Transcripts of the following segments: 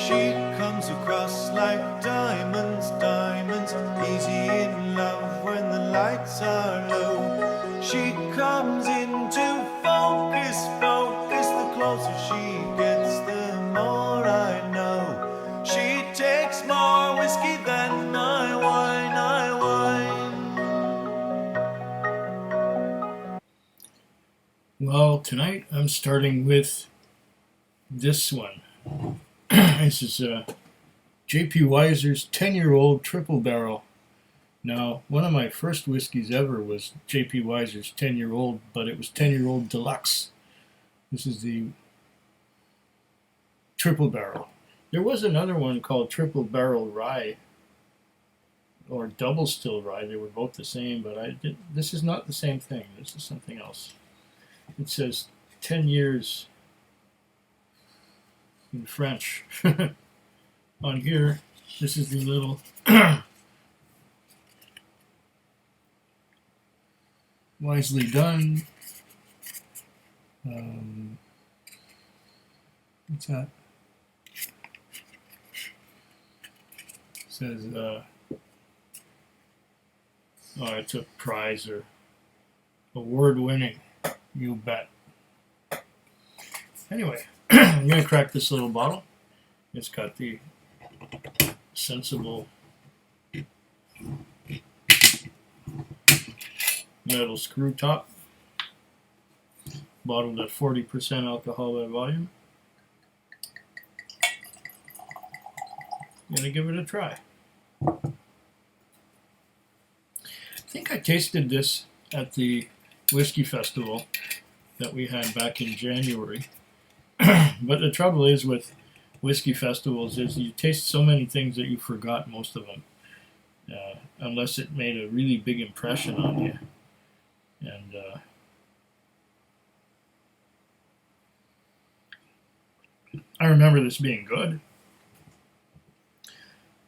She comes across like diamonds, diamonds, easy in love when the lights are low. She comes into focus, focus, the closer she gets, the more I know. She takes more whiskey than I wine. Well, tonight I'm starting with this one. This is J.P. Weiser's 10-year-old triple barrel. Now, one of my first whiskeys ever was J.P. Weiser's 10-year-old, but it was 10-year-old deluxe. This is the triple barrel. There was another one called triple barrel rye or double still rye. They were both the same, but this is not the same thing. This is something else. It says 10 years in French. On here, this is the little wisely done. What's that? It says, it's a prize or award-winning. You bet. Anyway, I'm going to crack this little bottle. It's got the sensible metal screw top, bottled at 40% alcohol by volume. I'm going to give it a try. I think I tasted this at the Whisky Festival that we had back in January. But the trouble is with whiskey festivals is you taste so many things that you forgot most of them, unless it made a really big impression on you. And I remember this being good,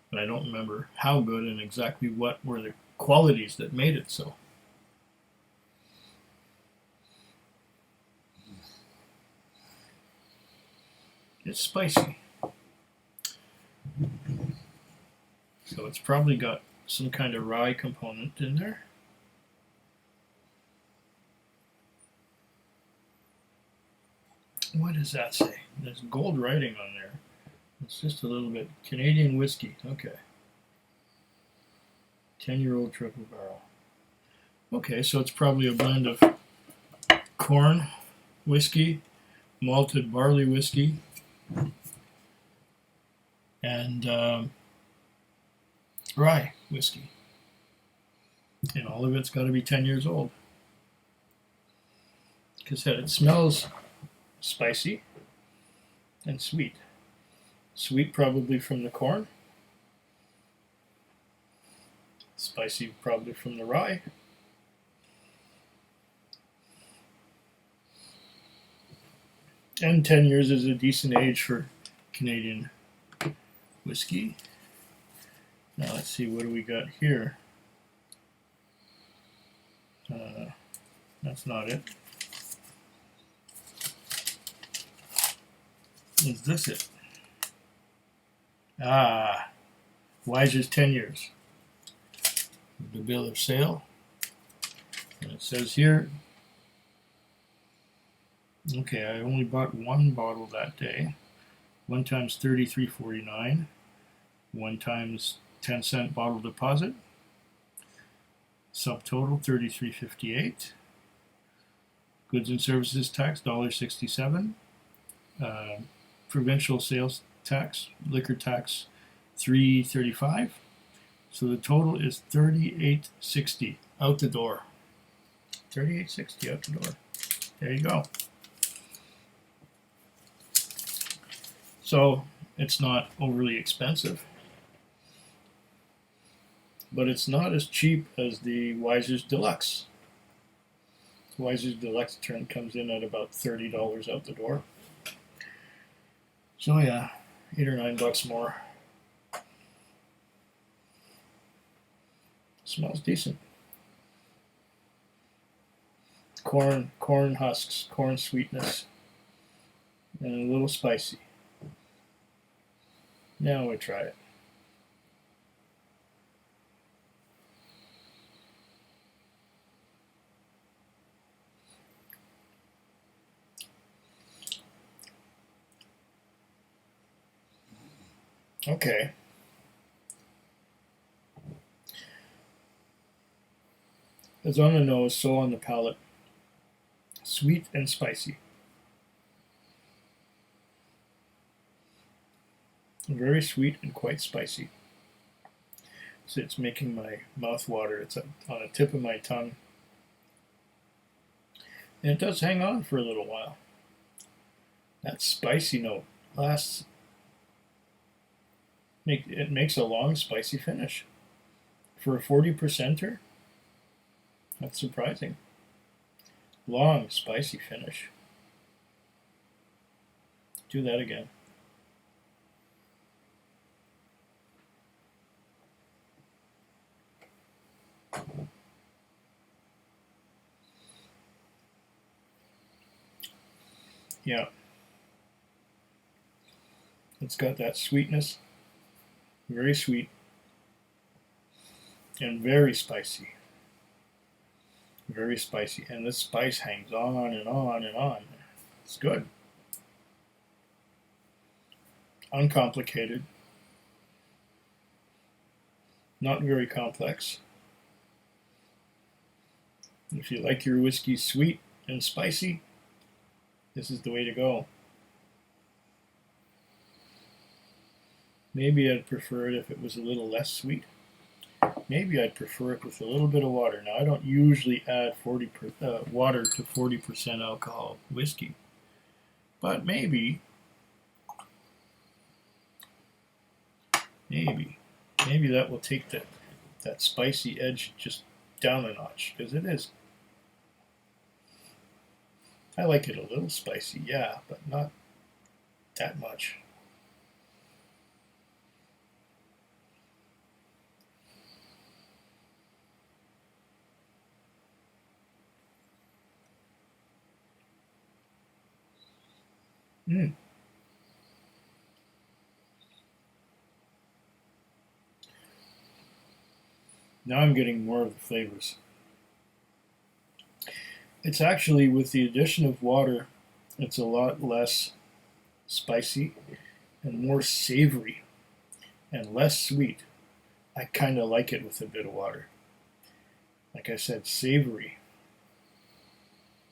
but I don't remember how good and exactly what were the qualities that made it so. It's spicy. So it's probably got some kind of rye component in there. What does that say? There's gold writing on there. It's just a little bit Canadian whiskey. Okay. 10-year-old triple barrel. Okay, so it's probably a blend of corn whiskey, malted barley whiskey, and rye whiskey. And all of it's got to be 10 years old. Because it smells spicy and sweet. Sweet probably from the corn. Spicy probably from the rye. And 10 years is a decent age for Canadian whiskey. Now let's see, what do we got here? That's not it. Is this it? Weiser's 10 years. The bill of sale. And it says here, okay, I only bought one bottle that day. One times $33.49. One times 10-cent bottle deposit. Subtotal $33.58. Goods and services tax $1.67. Provincial sales tax, liquor tax $3.35. So the total is $38.60 out the door. $38.60 out the door. There you go. So it's not overly expensive, but it's not as cheap as the Weiser's Deluxe. Weiser's Deluxe comes in at about $30 out the door. So yeah, $8 or $9 more. Smells decent. Corn husks, corn sweetness, and a little spicy. Now we try it. Okay. As on the nose, so on the palate. Sweet and spicy. Very sweet and quite spicy. So it's making my mouth water. It's on the tip of my tongue. And it does hang on for a little while. That spicy note lasts. It makes a long, spicy finish. For a 40%er, that's surprising. Long, spicy finish. Do that again. Yeah. It's got that sweetness. Very sweet. And very spicy. Very spicy. And this spice hangs on and on and on. It's good. Uncomplicated. Not very complex. If you like your whiskey sweet and spicy, this is the way to go. Maybe I'd prefer it if it was a little less sweet. Maybe I'd prefer it with a little bit of water. Now, I don't usually add water to 40% alcohol whiskey. But maybe that will take that spicy edge just down a notch, because it is. I like it a little spicy, yeah, but not that much. Now I'm getting more of the flavors. It's actually, with the addition of water, it's a lot less spicy and more savory and less sweet. I kind of like it with a bit of water. Like I said, savory.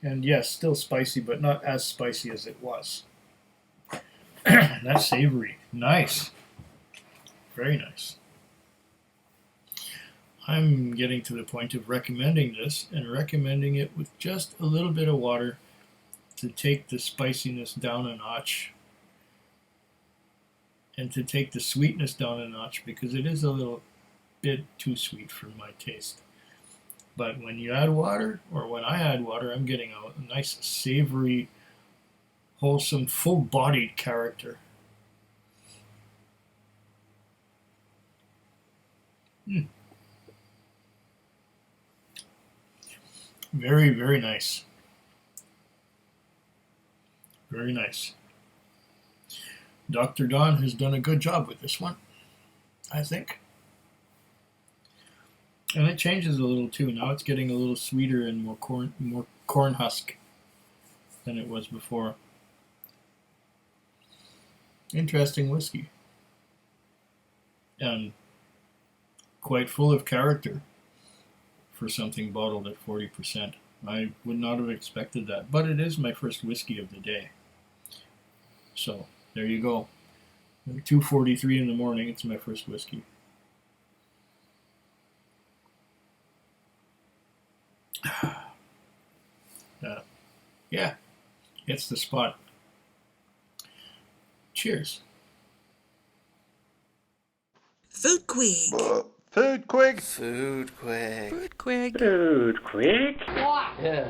And yes, still spicy, but not as spicy as it was. That's savory. Nice. Very nice. I'm getting to the point of recommending this, and recommending it with just a little bit of water to take the spiciness down a notch and to take the sweetness down a notch, because it is a little bit too sweet for my taste. But when you add water, or when I add water, I'm getting a nice savory, wholesome, full-bodied character. Very, very nice. Very nice. Dr. Don has done a good job with this one, I think. And it changes a little too. Now it's getting a little sweeter and more corn husk than it was before. Interesting whiskey. And quite full of character for something bottled at 40%. I would not have expected that, but it is my first whiskey of the day. So, there you go. 2:43 in the morning, it's my first whiskey. Yeah, it's the spot. Cheers. Food Quig. Food quick. Food quick. Food Quig. Food quick. Yeah.